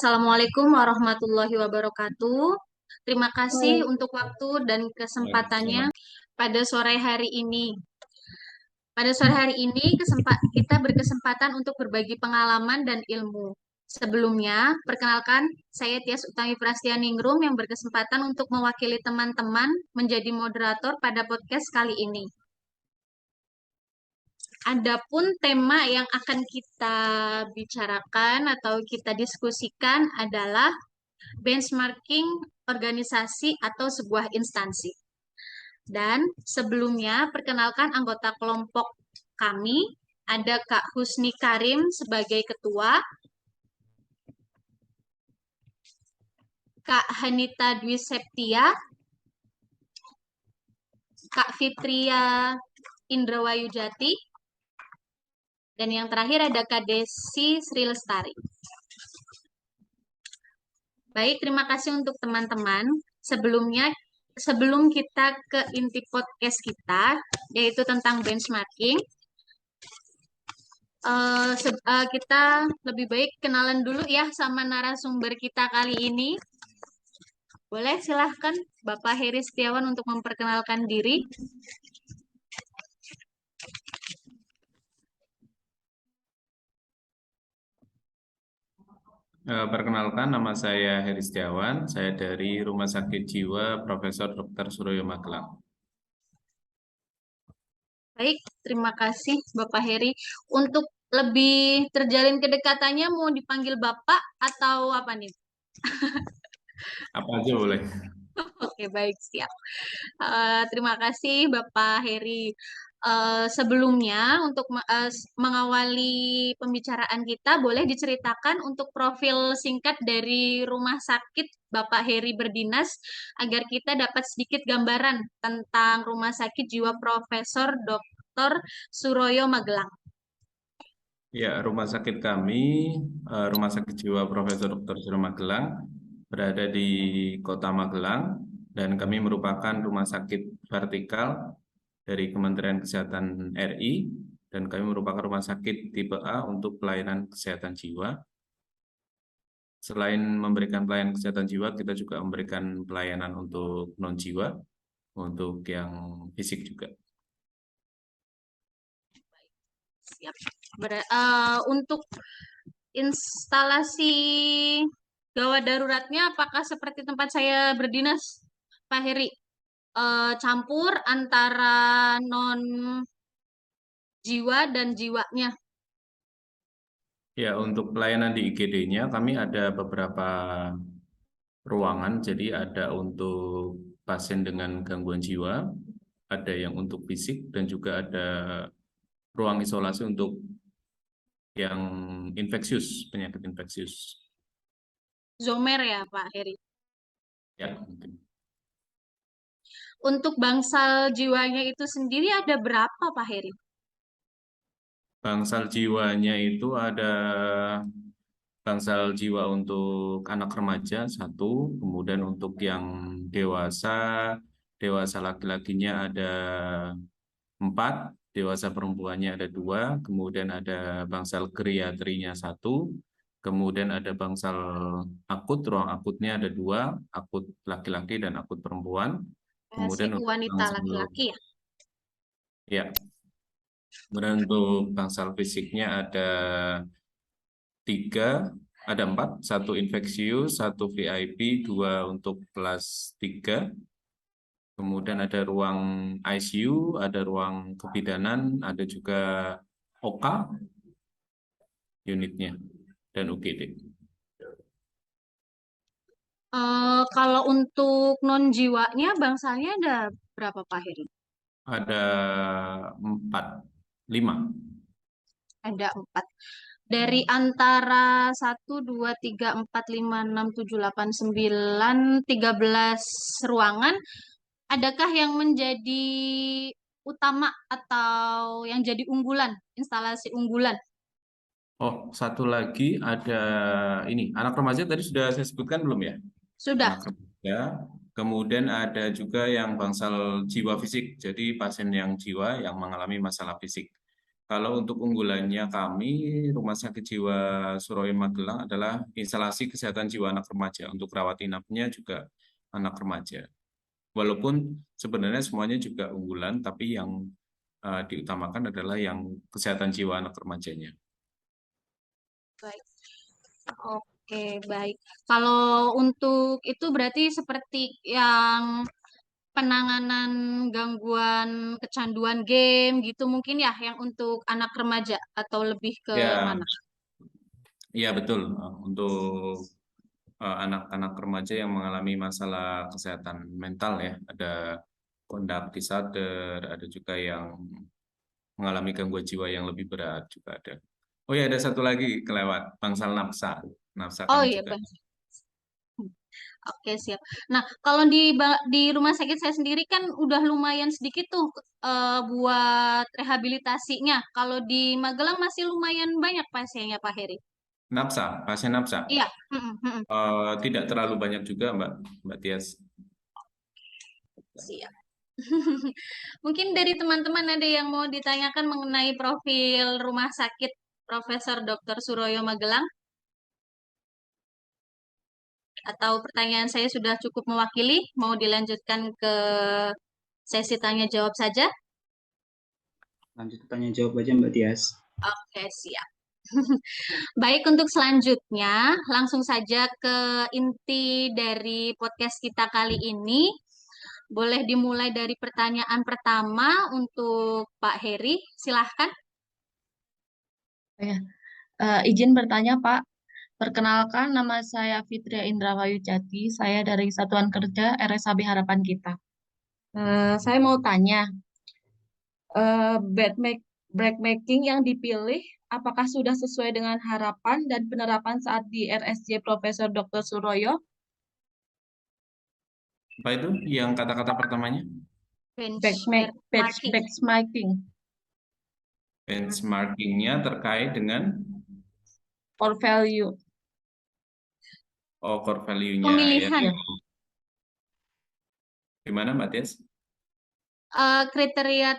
Assalamualaikum warahmatullahi wabarakatuh. Terima kasih Baik, untuk waktu dan kesempatannya Waalaikumsalam. pada sore hari ini. Pada sore hari ini kita berkesempatan untuk berbagi pengalaman dan ilmu. Sebelumnya, perkenalkan saya Tias Utami Prastianingrum yang berkesempatan untuk mewakili teman-teman menjadi moderator pada podcast kali ini. Adapun tema yang akan kita bicarakan atau kita diskusikan adalah benchmarking organisasi atau sebuah instansi. Dan sebelumnya, perkenalkan anggota kelompok kami, ada Kak Husni Karim sebagai ketua, Kak Hanita Dwi Septia, Kak Fitria Indrawayu Jati, dan yang terakhir ada Kak Desi Sri Lestari. Baik, terima kasih untuk teman-teman. Sebelum kita ke inti podcast kita, yaitu tentang benchmarking, kita lebih baik kenalan dulu ya sama narasumber kita kali ini. Boleh silahkan Bapak Heri Setiawan untuk memperkenalkan diri. Perkenalkan, nama saya Heri Setiawan. Saya dari Rumah Sakit Jiwa Profesor Dr. Suroyo Magelang. Baik, terima kasih Bapak Heri. Untuk lebih terjalin kedekatannya mau dipanggil Bapak atau apa nih? Apa aja boleh. Oke, baik, siap. Terima kasih Bapak Heri. Sebelumnya, untuk mengawali pembicaraan kita, boleh diceritakan untuk profil singkat dari rumah sakit Bapak Heri berdinas, agar kita dapat sedikit gambaran tentang Rumah Sakit Jiwa Profesor Dr. Suroyo Magelang. Ya, rumah sakit kami, Rumah Sakit Jiwa Profesor Dr. Suroyo Magelang, berada di Kota Magelang, dan kami merupakan rumah sakit vertikal dari Kementerian Kesehatan RI, dan kami merupakan rumah sakit tipe A untuk pelayanan kesehatan jiwa. Selain memberikan pelayanan kesehatan jiwa, kita juga memberikan pelayanan untuk non-jiwa, untuk yang fisik juga. Siap. Untuk instalasi gawat daruratnya, apakah seperti tempat saya berdinas, Pak Heri? Campur antara non jiwa dan jiwanya. Ya, untuk pelayanan di IGD-nya kami ada beberapa ruangan, jadi ada untuk pasien dengan gangguan jiwa, ada yang untuk fisik, dan juga ada ruang isolasi untuk yang infeksius, penyakit infeksius. Zomer ya, Pak Heri. Ya, mungkin. Untuk bangsal jiwanya itu sendiri ada berapa, Pak Heri? Bangsal jiwanya itu ada bangsal jiwa untuk anak remaja satu, kemudian untuk yang dewasa, dewasa laki-lakinya ada 4, dewasa perempuannya ada 2, kemudian ada bangsal geriatrinya satu, kemudian ada bangsal akut, ruang akutnya ada 2, akut laki-laki dan akut perempuan, kemudian ICU untuk wanita bangsal laki-laki ya? ya, kemudian untuk bangsal fisiknya ada 3, ada 4, 1 infeksius, 1 VIP, 2 untuk kelas 3. Kemudian ada ruang ICU, ada ruang kebidanan, ada juga OK unitnya, dan UGD. Kalau untuk non jiwanya bangsalnya ada berapa, Pak Heri? Ada 4, 5. Ada 4. Dari antara 1, 2, 3, 4, 5, 6, 7, 8, 9, 13 adakah yang menjadi utama atau yang jadi unggulan, instalasi unggulan? Oh, satu lagi ada ini, anak remaja tadi sudah saya sebutkan belum ya? Sudah. Anak remaja. Kemudian ada juga yang bangsal jiwa fisik, jadi pasien yang jiwa yang mengalami masalah fisik. Kalau untuk unggulannya kami, Rumah Sakit Jiwa Suroyo Magelang adalah instalasi kesehatan jiwa anak remaja. Untuk rawat inapnya juga anak remaja. Walaupun sebenarnya semuanya juga unggulan, tapi yang diutamakan adalah yang kesehatan jiwa anak remajanya. Baik. Oke, baik. Kalau untuk itu berarti seperti yang penanganan gangguan kecanduan game gitu mungkin ya yang untuk anak remaja atau lebih ke Ya, mana? iya betul. Untuk anak-anak remaja yang mengalami masalah kesehatan mental ya, ada conduct disorder, ada juga yang mengalami gangguan jiwa yang lebih berat juga ada. Oh ya, ada satu lagi kelewat, bangsal nafsa. Nafsa Oh kami iya, juga. Bang. Oke, siap. Nah, kalau di rumah sakit saya sendiri kan udah lumayan sedikit tuh buat rehabilitasinya. Kalau di Magelang masih lumayan banyak pasiennya, Pak Heri. Nafsa, pasien nafsa. Iya. Mm-mm, mm-mm. Tidak terlalu banyak juga, Mbak Tias. Siap. Mungkin dari teman-teman ada yang mau ditanyakan mengenai profil rumah sakit Profesor Dr. Suroyo Magelang? Atau pertanyaan saya sudah cukup mewakili? Mau dilanjutkan ke sesi tanya jawab saja? Lanjut tanya jawab aja Mbak Tias. Oke, siap. Baik, untuk selanjutnya, langsung saja ke inti dari podcast kita kali ini. Boleh dimulai dari pertanyaan pertama untuk Pak Heri, silahkan. Ya, izin bertanya Pak, perkenalkan nama saya Fitria Indrawayu Jati, saya dari Satuan Kerja RSAB Harapan Kita. Saya mau tanya, break making yang dipilih apakah sudah sesuai dengan harapan dan penerapan saat di RSJ Profesor Dr. Suroyo? Apa itu yang kata-kata pertamanya? Benchmarking. Benchmarking Benchmarkingnya terkait dengan or value. core value-nya ya. Pemilihan Ya. Gimana Mbak Tias? kriteria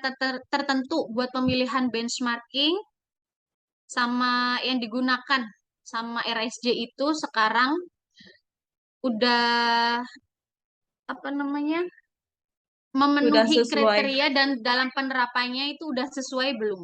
tertentu buat pemilihan benchmarking sama yang digunakan sama RSJ itu sekarang udah apa namanya Sudah memenuhi sesuai. kriteria dan dalam penerapannya itu udah sesuai belum?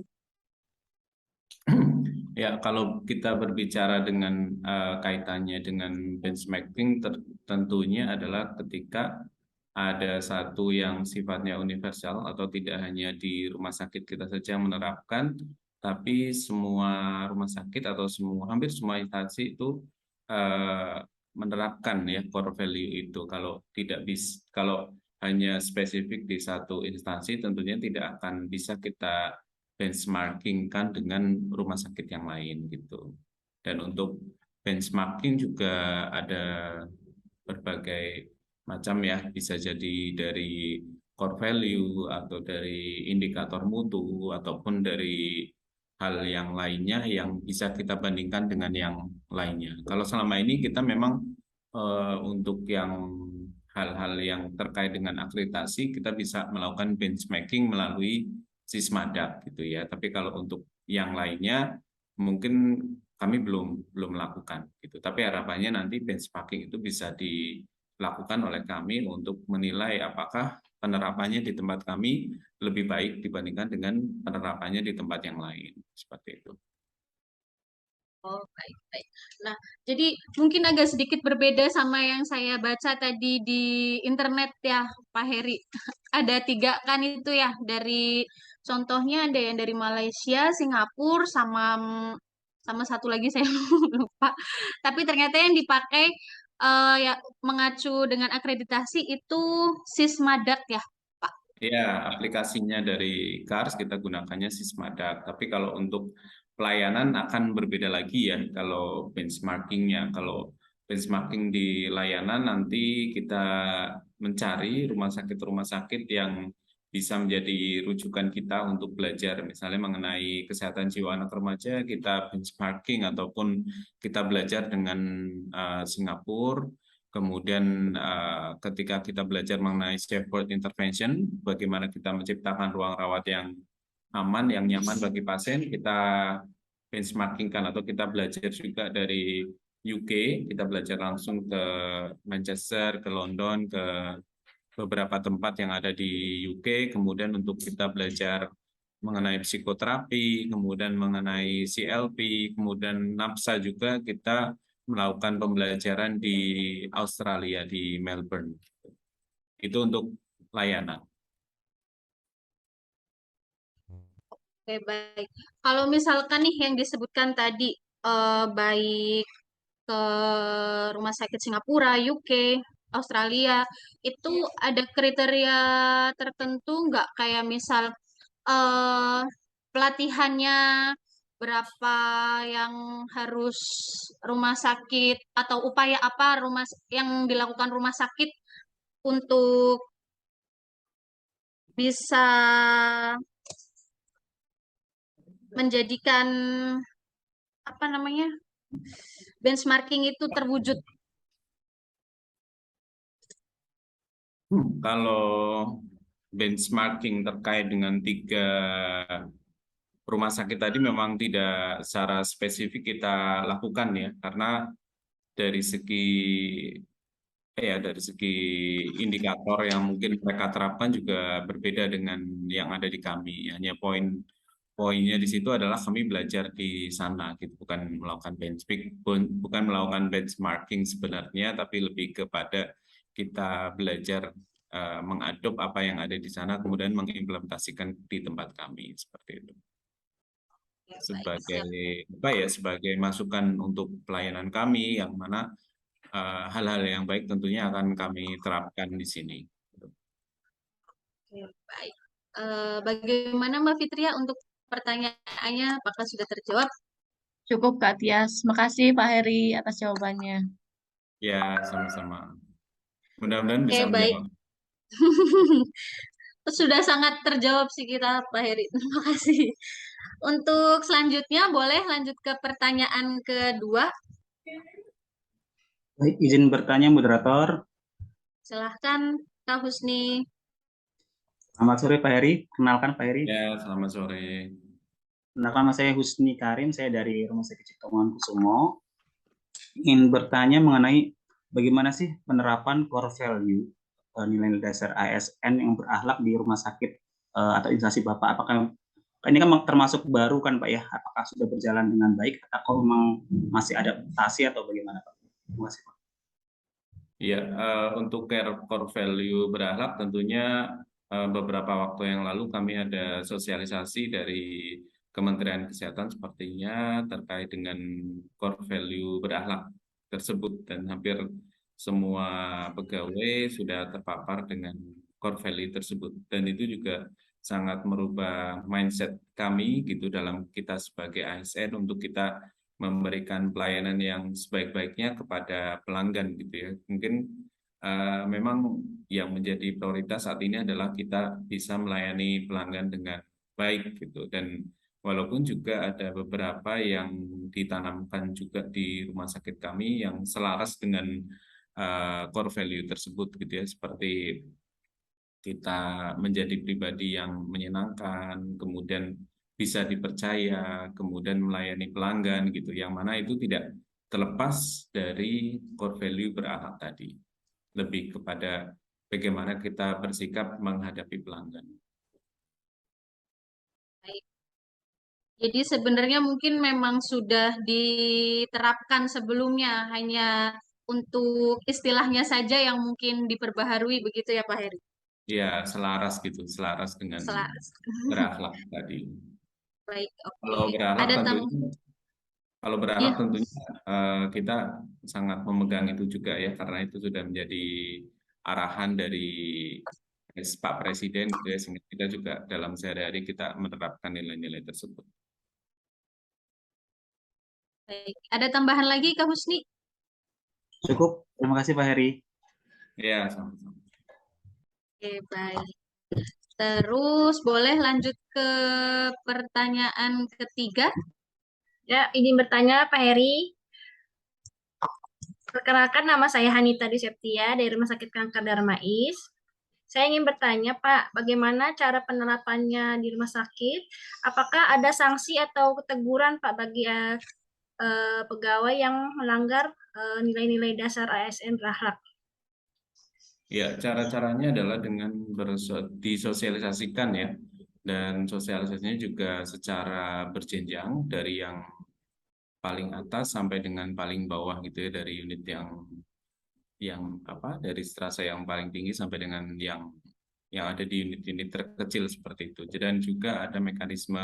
Ya, kalau kita berbicara dengan kaitannya dengan benchmarking, tentunya adalah ketika ada satu yang sifatnya universal atau tidak hanya di rumah sakit kita saja yang menerapkan, tapi semua rumah sakit atau hampir semua instansi itu eh, menerapkan ya core value itu. Kalau hanya spesifik di satu instansi, tentunya tidak akan bisa kita benchmarking kan dengan rumah sakit yang lain gitu. Dan untuk benchmarking juga ada berbagai macam ya, bisa jadi dari core value atau dari indikator mutu ataupun dari hal yang lainnya yang bisa kita bandingkan dengan yang lainnya. Kalau selama ini kita memang untuk yang hal-hal yang terkait dengan akreditasi kita bisa melakukan benchmarking melalui Sismadak gitu ya. Tapi kalau untuk yang lainnya mungkin kami belum melakukan gitu. Tapi harapannya nanti benchmarking itu bisa dilakukan oleh kami untuk menilai apakah penerapannya di tempat kami lebih baik dibandingkan dengan penerapannya di tempat yang lain seperti itu. Oh, baik, baik. Nah, jadi mungkin agak sedikit berbeda sama yang saya baca tadi di internet ya, Pak Heri. Ada tiga kan itu ya, dari contohnya ada yang dari Malaysia, Singapura, sama sama satu lagi saya lupa. Tapi ternyata yang dipakai ya mengacu dengan akreditasi itu Sismadat ya, Pak. Ya, aplikasinya dari CARS kita gunakannya Sismadak. Tapi kalau untuk pelayanan akan berbeda lagi ya. Kalau benchmarking di layanan nanti kita mencari rumah sakit yang bisa menjadi rujukan kita untuk belajar. Misalnya mengenai kesehatan jiwa anak remaja, kita benchmarking ataupun kita belajar dengan Singapura. Kemudian ketika kita belajar mengenai safe word intervention, bagaimana kita menciptakan ruang rawat yang aman, yang nyaman bagi pasien. Kita benchmarkingkan atau kita belajar juga dari UK, kita belajar langsung ke Manchester, ke London, ke beberapa tempat yang ada di UK, kemudian untuk kita belajar mengenai psikoterapi, kemudian mengenai CLP, kemudian NAPSA juga kita melakukan pembelajaran di Australia, di Melbourne. Itu untuk layanan. Oke, baik. Kalau misalkan nih yang disebutkan tadi, baik ke rumah sakit Singapura, UK, Australia, itu ada kriteria tertentu nggak? Kayak misal eh, pelatihannya berapa yang harus rumah sakit atau upaya apa yang dilakukan rumah sakit untuk bisa menjadikan apa namanya benchmarking itu terwujud. Kalau benchmarking terkait dengan 3 rumah sakit tadi memang tidak secara spesifik kita lakukan ya, karena dari segi dari segi indikator yang mungkin mereka terapkan juga berbeda dengan yang ada di kami. Hanya poinnya di situ adalah kami belajar di sana, gitu, bukan melakukan benchmarking sebenarnya, tapi lebih kepada kita belajar mengadop apa yang ada di sana, kemudian mengimplementasikan di tempat kami seperti itu. Ya, baik, Sebagai siap. sebagai masukan untuk pelayanan kami, yang mana hal-hal yang baik tentunya akan kami terapkan di sini. Oke, baik. Bagaimana Mbak Fitria untuk pertanyaannya? Apakah sudah terjawab? Cukup Kak Tias. Makasih Pak Heri atas jawabannya. Ya, sama-sama. Mudah-mudahan bisa Oke, baik. menjawab. Sudah sangat terjawab sih kita, Pak Heri. Terima kasih. Untuk selanjutnya, boleh lanjut ke pertanyaan kedua. Baik, izin bertanya moderator. Silahkan, Kak Husni. Selamat sore Pak Heri. Kenalkan Pak Heri. Ya, selamat sore. Kenalkan nama saya Husni Karim, saya dari Rumah Sakit Cipto Mangunkusumo. Ingin bertanya mengenai bagaimana sih penerapan core value nilai dasar ASN yang berakhlak di rumah sakit atau instansi Bapak. Apakah ini kan termasuk baru kan Pak ya? Apakah sudah berjalan dengan baik atau memang masih adaptasi atau bagaimana Pak? Terima kasih Pak. Ya, untuk core value berakhlak tentunya beberapa waktu yang lalu kami ada sosialisasi dari Kementerian Kesehatan sepertinya terkait dengan core value berakhlak tersebut, dan hampir semua pegawai sudah terpapar dengan core value tersebut, dan itu juga sangat merubah mindset kami gitu dalam kita sebagai ASN untuk kita memberikan pelayanan yang sebaik-baiknya kepada pelanggan gitu ya. Mungkin memang yang menjadi prioritas saat ini adalah kita bisa melayani pelanggan dengan baik gitu, dan walaupun juga ada beberapa yang ditanamkan juga di rumah sakit kami yang selaras dengan core value tersebut gitu ya, seperti kita menjadi pribadi yang menyenangkan, kemudian bisa dipercaya, kemudian melayani pelanggan gitu, yang mana itu tidak terlepas dari core value berakhlak tadi, lebih kepada bagaimana kita bersikap menghadapi pelanggan. Baik. Jadi sebenarnya mungkin memang sudah diterapkan sebelumnya, hanya untuk istilahnya saja yang mungkin diperbaharui begitu ya Pak Heri? Ya, selaras gitu, selaras dengan Selaras. berakhlak tadi. Baik, oke. Kalau berakhlak Ada tentunya Kalau berakhlak ya, tentunya kita sangat memegang itu juga ya, karena itu sudah menjadi arahan dari Pak Presiden gitu ya, sehingga kita juga dalam sehari-hari kita menerapkan nilai-nilai tersebut. baik. Ada tambahan lagi Kak Husni? Cukup. Terima kasih Pak Heri. Ya, sama-sama. Oke, baik. Terus boleh lanjut ke pertanyaan ketiga? Ya, izin bertanya Pak Heri. Perkenalkan nama saya Hanita Diseptia dari Rumah Sakit Kanker Darmais. Saya ingin bertanya, Pak, bagaimana cara penerapannya di rumah sakit? Apakah ada sanksi atau teguran, Pak, bagi pegawai yang melanggar nilai-nilai dasar ASN berakhlak? Ya, cara-caranya adalah dengan disosialisasikan ya, dan sosialisasinya juga secara berjenjang dari yang paling atas sampai dengan paling bawah gitu ya, dari unit yang apa, dari strata yang paling tinggi sampai dengan yang ada di unit-unit terkecil seperti itu. Dan juga ada mekanisme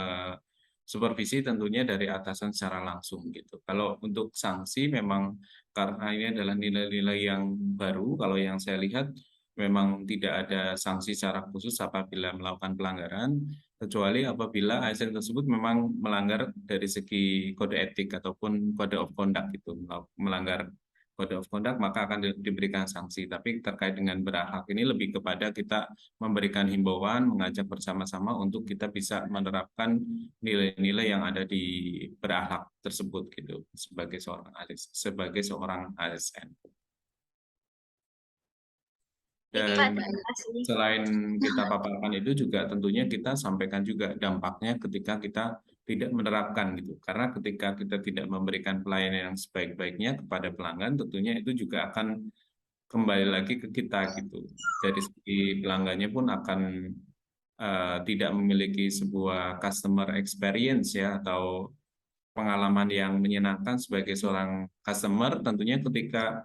supervisi tentunya dari atasan secara langsung gitu. Kalau untuk sanksi memang karena ini adalah nilai-nilai yang baru, kalau yang saya lihat memang tidak ada sanksi secara khusus apabila melakukan pelanggaran, kecuali apabila ASN tersebut memang melanggar dari segi kode etik ataupun kode of conduct itu, melanggar kode of conduct, maka akan diberikan sanksi. Tapi terkait dengan berakhlak ini lebih kepada kita memberikan himbauan, mengajak bersama-sama untuk kita bisa menerapkan nilai-nilai yang ada di berakhlak tersebut gitu sebagai seorang ASN. Oke, Pak, Dan terima kasih. selain kita paparkan itu juga tentunya kita sampaikan juga dampaknya ketika kita tidak menerapkan gitu. Karena ketika kita tidak memberikan pelayanan yang sebaik-baiknya kepada pelanggan, tentunya itu juga akan kembali lagi ke kita gitu. Dari segi pelanggannya pun akan tidak memiliki sebuah customer experience ya, atau pengalaman yang menyenangkan sebagai seorang customer. Tentunya ketika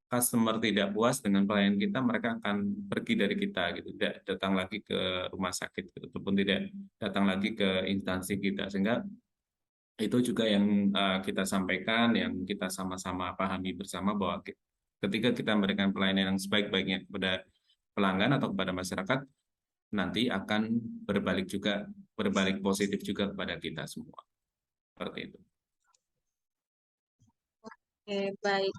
customer tidak puas dengan pelayanan kita, mereka akan pergi dari kita gitu, tidak datang lagi ke rumah sakit gitu, ataupun tidak datang lagi ke instansi kita. Sehingga itu juga yang kita sampaikan, yang kita sama-sama pahami bersama, bahwa ketika kita memberikan pelayanan yang sebaik-baiknya kepada pelanggan atau kepada masyarakat, nanti akan berbalik positif juga kepada kita semua. Seperti itu. Oke, baik.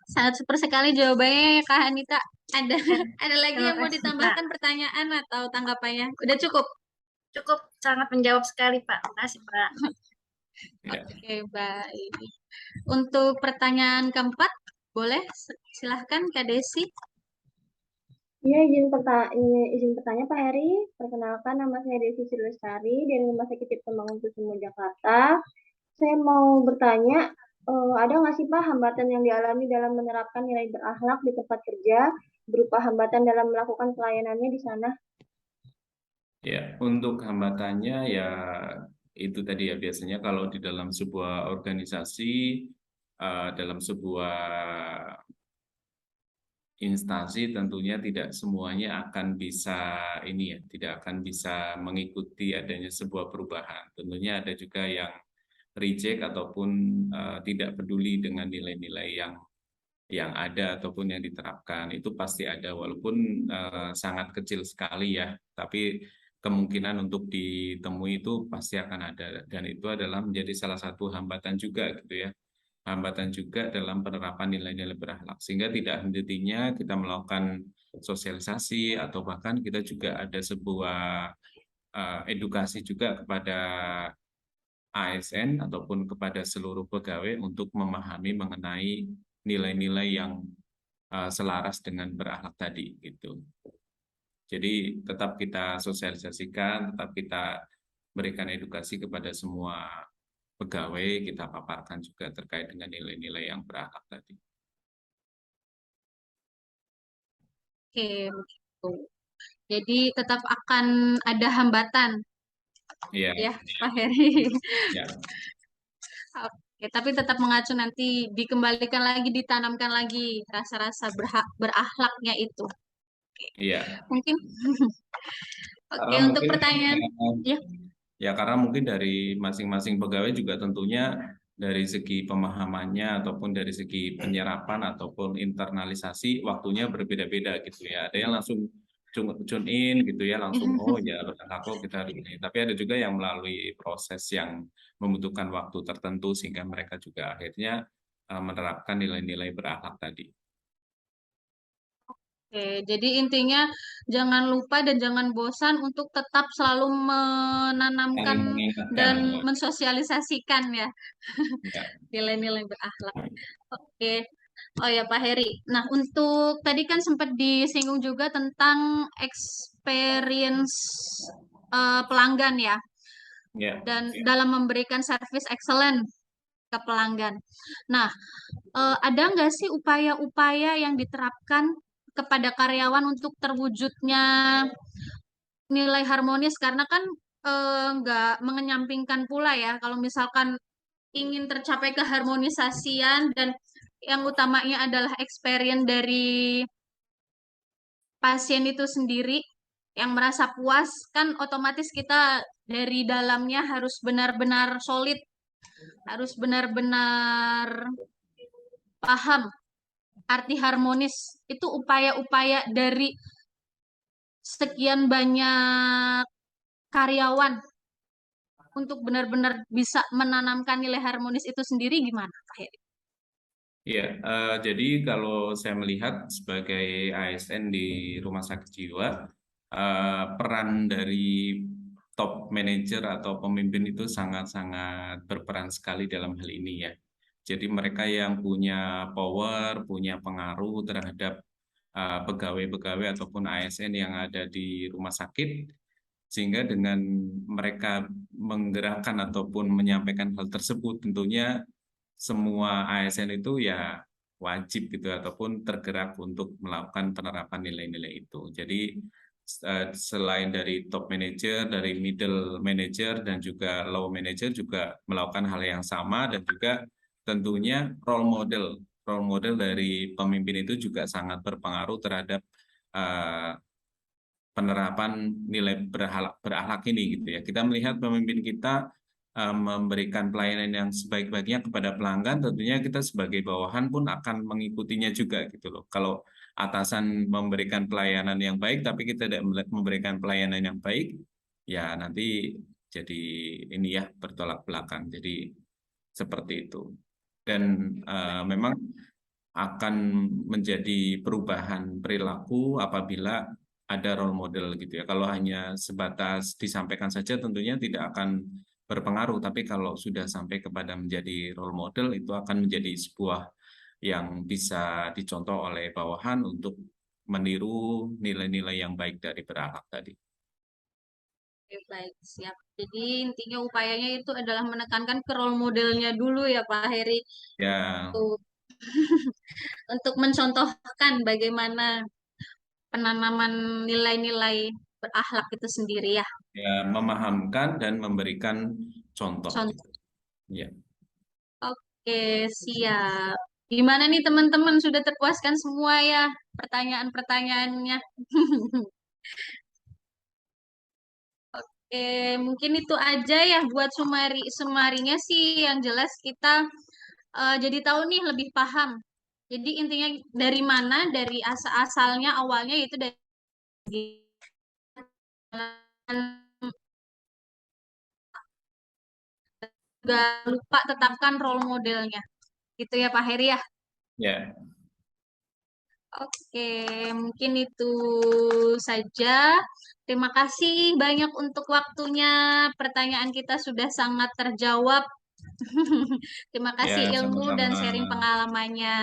Sangat super sekali jawabannya ya, Kak Anita. Ada ada lagi Terima yang mau kasih, Pak. ditambahkan pertanyaan atau tanggapannya? Udah cukup? Cukup sangat menjawab sekali, Pak. Terima kasih, Pak. Ya. Oke, baik. Untuk pertanyaan keempat, boleh silahkan Kak Desi. Iya, izin bertanya Pak Heri. Perkenalkan, nama saya Desi Sri dari Rumah Sakit Cipto Mangunkusumo, Jakarta. Saya mau bertanya, ada nggak sih Pak hambatan yang dialami dalam menerapkan nilai berakhlak di tempat kerja, berupa hambatan dalam melakukan pelayanannya di sana? Ya, untuk hambatannya ya itu tadi ya, biasanya kalau di dalam sebuah organisasi, dalam sebuah instansi, tentunya tidak semuanya akan bisa ini ya, tidak akan bisa mengikuti adanya sebuah perubahan. Tentunya ada juga yang reject ataupun tidak peduli dengan nilai-nilai yang ada ataupun yang diterapkan. Itu pasti ada, walaupun sangat kecil sekali ya, tapi kemungkinan untuk ditemui itu pasti akan ada, dan itu adalah menjadi salah satu hambatan juga gitu ya, hambatan juga dalam penerapan nilai-nilai berakhlak, sehingga tidak henti-hentinya kita melakukan sosialisasi, atau bahkan kita juga ada sebuah edukasi juga kepada ASN ataupun kepada seluruh pegawai untuk memahami mengenai nilai-nilai yang selaras dengan berakhlak tadi gitu. Jadi tetap kita sosialisasikan, tetap kita berikan edukasi kepada semua pegawai, kita paparkan juga terkait dengan nilai-nilai yang berakhlak tadi. Oke, begitu. Jadi tetap akan ada hambatan, Iya. ya, Pak Heri. Ya. Oke, tapi tetap mengacu nanti dikembalikan lagi, ditanamkan lagi rasa-rasa berakhlaknya itu. Iya. Mungkin. Oke, Karena untuk mungkin pertanyaan, ya. ya karena mungkin dari masing-masing pegawai juga tentunya dari segi pemahamannya ataupun dari segi penyerapan ataupun internalisasi waktunya berbeda-beda gitu ya. Ada yang langsung tune in gitu ya, langsung oh ya aku kita hari ini. Tapi ada juga yang melalui proses yang membutuhkan waktu tertentu sehingga mereka juga akhirnya menerapkan nilai-nilai berakhlak tadi. Oke, jadi intinya jangan lupa dan jangan bosan untuk tetap selalu menanamkan Saling mengingatkan. dan mensosialisasikan ya Ya. nilai-nilai berakhlak. Oke, Oh ya Pak Heri. Nah, untuk tadi kan sempat disinggung juga tentang experience pelanggan ya, Ya, dan dalam memberikan service excellent ke pelanggan. Nah, ada nggak sih upaya-upaya yang diterapkan kepada karyawan untuk terwujudnya nilai harmonis? Karena kan nggak mengenyampingkan pula ya, kalau misalkan ingin tercapai keharmonisasian dan yang utamanya adalah experience dari pasien itu sendiri yang merasa puas, kan otomatis kita dari dalamnya harus benar-benar solid, harus benar-benar paham arti harmonis. Itu upaya-upaya dari sekian banyak karyawan untuk benar-benar bisa menanamkan nilai harmonis itu sendiri gimana, Pak Heri? ya. Jadi kalau saya melihat sebagai ASN di rumah sakit jiwa, peran dari top manager atau pemimpin itu sangat-sangat berperan sekali dalam hal ini ya. Jadi mereka yang punya power, punya pengaruh terhadap pegawai-pegawai ataupun ASN yang ada di rumah sakit, sehingga dengan mereka menggerakkan ataupun menyampaikan hal tersebut, tentunya semua ASN itu ya wajib gitu ataupun tergerak untuk melakukan penerapan nilai-nilai itu. Jadi selain dari top manager, dari middle manager dan juga low manager juga melakukan hal yang sama, dan juga tentunya role model dari pemimpin itu juga sangat berpengaruh terhadap uh, penerapan nilai berakhlak ini gitu ya. Kita melihat pemimpin kita memberikan pelayanan yang sebaik-baiknya kepada pelanggan, tentunya kita sebagai bawahan pun akan mengikutinya juga gitu loh. Kalau atasan memberikan pelayanan yang baik tapi kita tidak memberikan pelayanan yang baik, ya nanti jadi ini ya bertolak belakang. Jadi seperti itu. Dan memang akan menjadi perubahan perilaku apabila ada role model gitu ya. Kalau hanya sebatas disampaikan saja tentunya tidak akan berpengaruh, tapi kalau sudah sampai kepada menjadi role model itu akan menjadi sebuah yang bisa dicontoh oleh bawahan untuk meniru nilai-nilai yang baik dari berakhlak tadi. Oke, baik, siap. Jadi intinya upayanya itu adalah menekankan ke role modelnya dulu ya Pak Heri, Ya, untuk untuk mencontohkan bagaimana penanaman nilai-nilai berakhlak itu sendiri ya. ya memahamkan dan memberikan contoh. Contoh. Ya. Oke, siap. Gimana nih teman-teman, sudah terpuaskan semua ya pertanyaan-pertanyaannya? Oke, mungkin itu aja ya buat sumarinya sih, yang jelas kita jadi tahu nih, lebih paham. Jadi intinya dari mana, dari asalnya awalnya yaitu dari gak lupa tetapkan role modelnya. Gitu ya Pak Heri ya. Ya. Oke, mungkin itu saja. Terima kasih banyak untuk waktunya. Pertanyaan kita sudah sangat terjawab. Terima kasih Ya, ilmu dan sama-sama. sharing pengalamannya.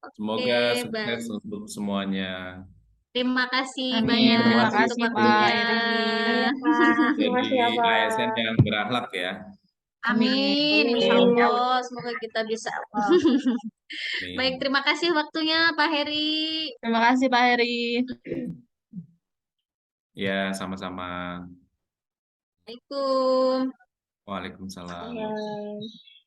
Oke, Semoga sukses baik. untuk semuanya. Terima kasih Amin. banyak Terima Termasuk untuk kasih untuk Pak waktunya. Heri. Banyak Pak. jadi Makasih ya ASN Pak. yang berakhlak ya. Amin, Amin. insya Amin. Allah. Semoga kita bisa. Baik, Amin. terima kasih waktunya Pak Heri. Terima kasih Pak Heri. Ya, sama-sama. Assalamualaikum. Waalaikumsalam. Bye.